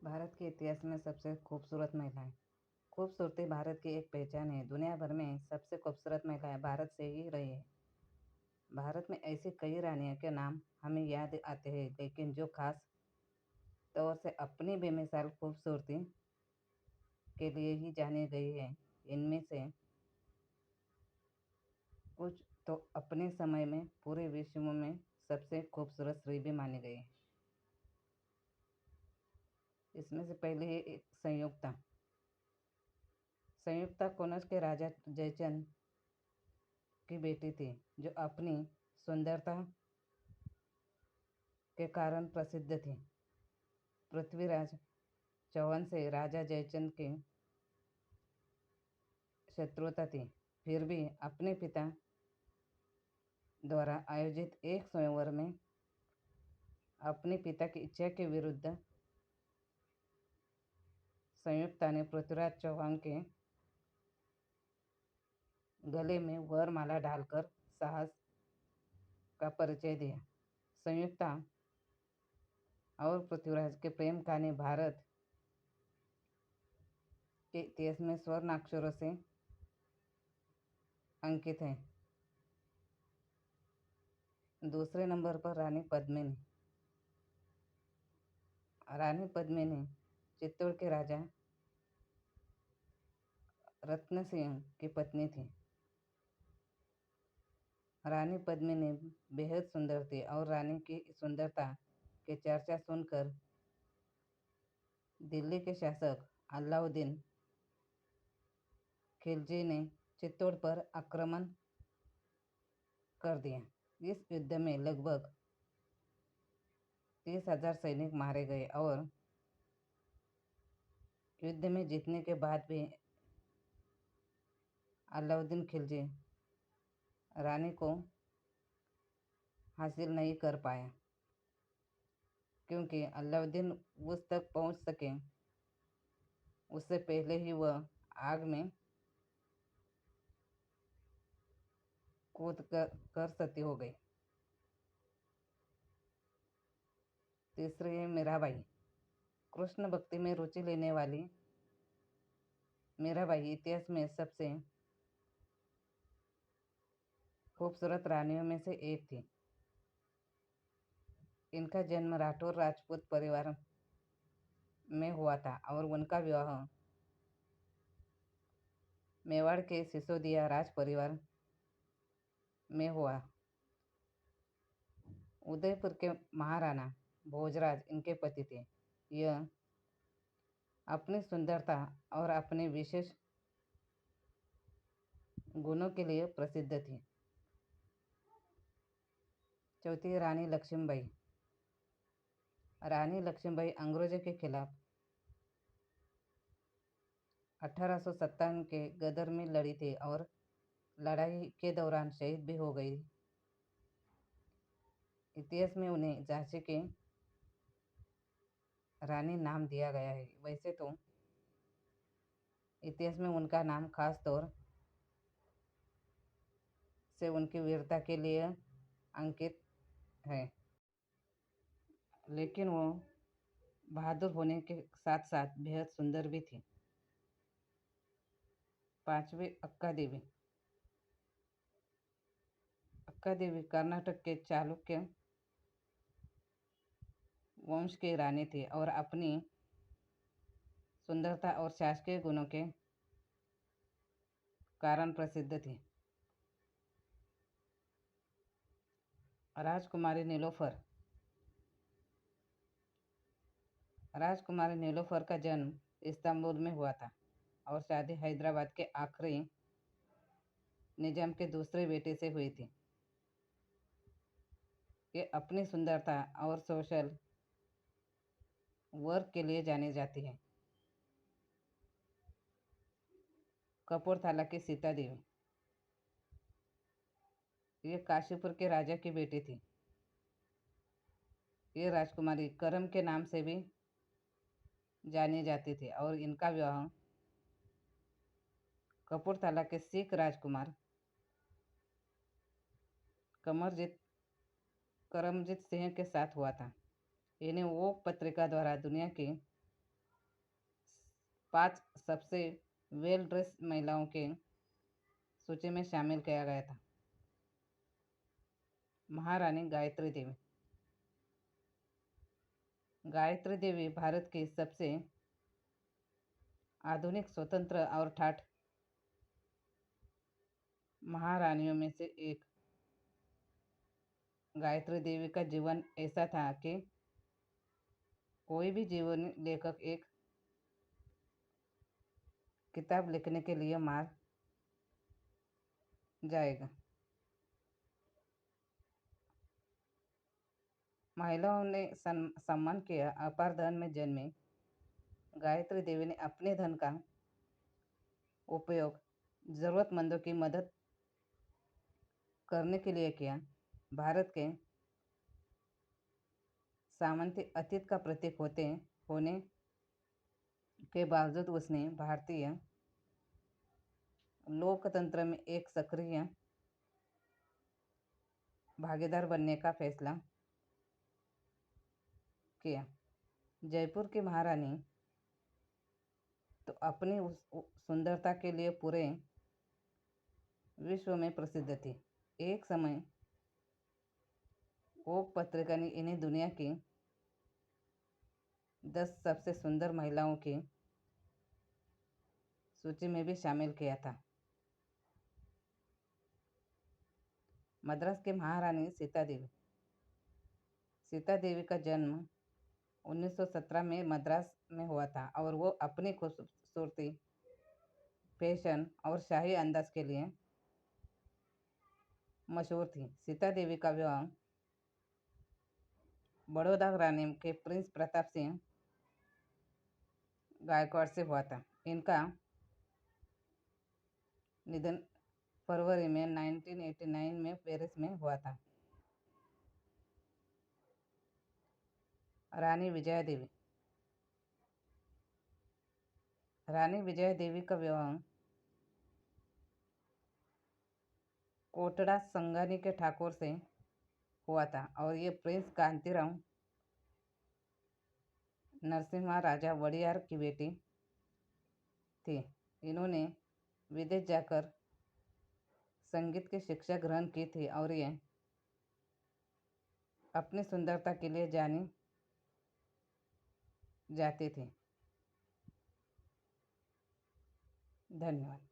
भारत के इतिहास में सबसे खूबसूरत महिलाएं। खूबसूरती भारत की एक पहचान है। दुनिया भर में सबसे खूबसूरत महिलाएं भारत से ही रही है। भारत में ऐसी कई रानियों के नाम हमें याद आते हैं, लेकिन जो खास तौर से अपनी बेमिसाल खूबसूरती के लिए ही जानी गई है, इनमें से कुछ तो अपने समय में पूरे विश्व में सबसे खूबसूरत स्त्री भी मानी गई है। इसमें से पहले है एक संयुक्ता। संयुक्ता कनौज के राजा जयचंद की बेटी थी, जो अपनी सुंदरता के कारण प्रसिद्ध थी। पृथ्वीराज चौहान से राजा जयचंद की शत्रुता थी, फिर भी अपने पिता द्वारा आयोजित एक स्वयंवर में अपने पिता की इच्छा के विरुद्ध संयुक्ता ने पृथ्वीराज चौहान के गले में वरमाला डालकर साहस का परिचय दिया। संयुक्ता और पृथ्वीराज के प्रेम कहानी भारत के इतिहास में स्वर्ण अक्षरों से अंकित है। दूसरे नंबर पर रानी पद्मिनी। रानी पद्मिनी चित्तौड़ के राजा रत्न सिंह की पत्नी थी। रानी पद्मिनी बेहद सुंदर थी और रानी की सुंदरता की चर्चा सुनकर दिल्ली के शासक अलाउद्दीन खिलजी ने चित्तौड़ पर आक्रमण कर दिया। इस युद्ध में लगभग 30,000 सैनिक मारे गए और युद्ध में जीतने के बाद भी अलाउद्दीन खिलजी रानी को हासिल नहीं कर पाया, क्योंकि अलाउद्दीन उस तक पहुंच सके उससे पहले ही वह आग में कूद कर सती हो गई। तीसरी है मीराबाई। कृष्ण भक्ति में रुचि लेने वाली मीराबाई इतिहास में सबसे खूबसूरत रानियों में से एक थी। इनका जन्म राठौर राजपूत परिवार में हुआ था और उनका विवाह मेवाड़ के सिसोदिया राज परिवार में हुआ। उदयपुर के महाराणा भोजराज इनके पति थे। यह अपनी सुंदरता और अपने विशेष गुणों के लिए प्रसिद्ध थी। चौथी रानी लक्ष्मीबाई। रानी लक्ष्मीबाई अंग्रेजों के खिलाफ 1857 के गदर में लड़ी थी और लड़ाई के दौरान शहीद भी हो गई। इतिहास में उन्हें झांसी की रानी नाम दिया गया है। वैसे तो इतिहास में उनका नाम खास तौर से उनकी वीरता के लिए अंकित है, लेकिन वो बहादुर होने के साथ साथ बेहद सुंदर भी थी। पांचवी अक्का देवी। अक्का देवी कर्नाटक के चालुक्य वंश की रानी थी और अपनी सुंदरता और शासकीय गुणों के कारण प्रसिद्ध थी। राजकुमारी नीलोफर। राजकुमारी नीलोफर का जन्म इस्तांबुल में हुआ था और शादी हैदराबाद के आखिरी निजाम के दूसरे बेटे से हुई थी। ये अपनी सुंदरता और सोशल वर्क के लिए जानी जाती है। कपूरथला की सीता देवी। ये काशीपुर के राजा की बेटी थी। ये राजकुमारी करम के नाम से भी जानी जाती थी और इनका विवाह कपूरथला के सिख राजकुमार कमरजीत करमजीत सिंह के साथ हुआ था। इन्हें वो पत्रिका द्वारा दुनिया की 5 सबसे वेल ड्रेस महिलाओं के सूची में शामिल किया गया था। महारानी गायत्री देवी। गायत्री देवी भारत की सबसे आधुनिक, स्वतंत्र और ठाठ महारानियों में से एक। गायत्री देवी का जीवन ऐसा था कि कोई भी जीवनी लेखक एक किताब लिखने के लिए मार जाएगा। महिलाओं ने सम्मान किया। अपार धन में जन्मी गायत्री देवी ने अपने धन का उपयोग जरूरतमंदों की मदद करने के लिए किया। भारत के सामंती अतीत का प्रतीक होने के बावजूद उसने भारतीय लोकतंत्र में एक सक्रिय भागीदार बनने का फैसला किया। जयपुर की महारानी तो अपनी उस सुंदरता के लिए पूरे विश्व में प्रसिद्ध थी। एक समय वोग पत्रिका ने इन्हें दुनिया की 10 सबसे सुंदर महिलाओं की सूची में भी शामिल किया था। मद्रास की महारानी सीता देवी। सीता देवी का जन्म 1917 में मद्रास में हुआ था और वो अपनी खूबसूरती, फैशन और शाही अंदाज के लिए मशहूर थी। सीता देवी का विवाह बड़ौदा रानी के प्रिंस प्रताप सिंह गायकवाड़ से हुआ था। इनका निधन फरवरी में 1989 में पेरिस में हुआ था। रानी विजया देवी। रानी विजया देवी का विवाह कोटड़ा संगानी के ठाकुर से हुआ था और ये प्रिंस कांतीराव नरसिम्हा राजा वड़ियार की बेटी थी। इन्होंने विदेश जाकर संगीत की शिक्षा ग्रहण की थी और ये अपनी सुंदरता के लिए जानी जाती थी। धन्यवाद।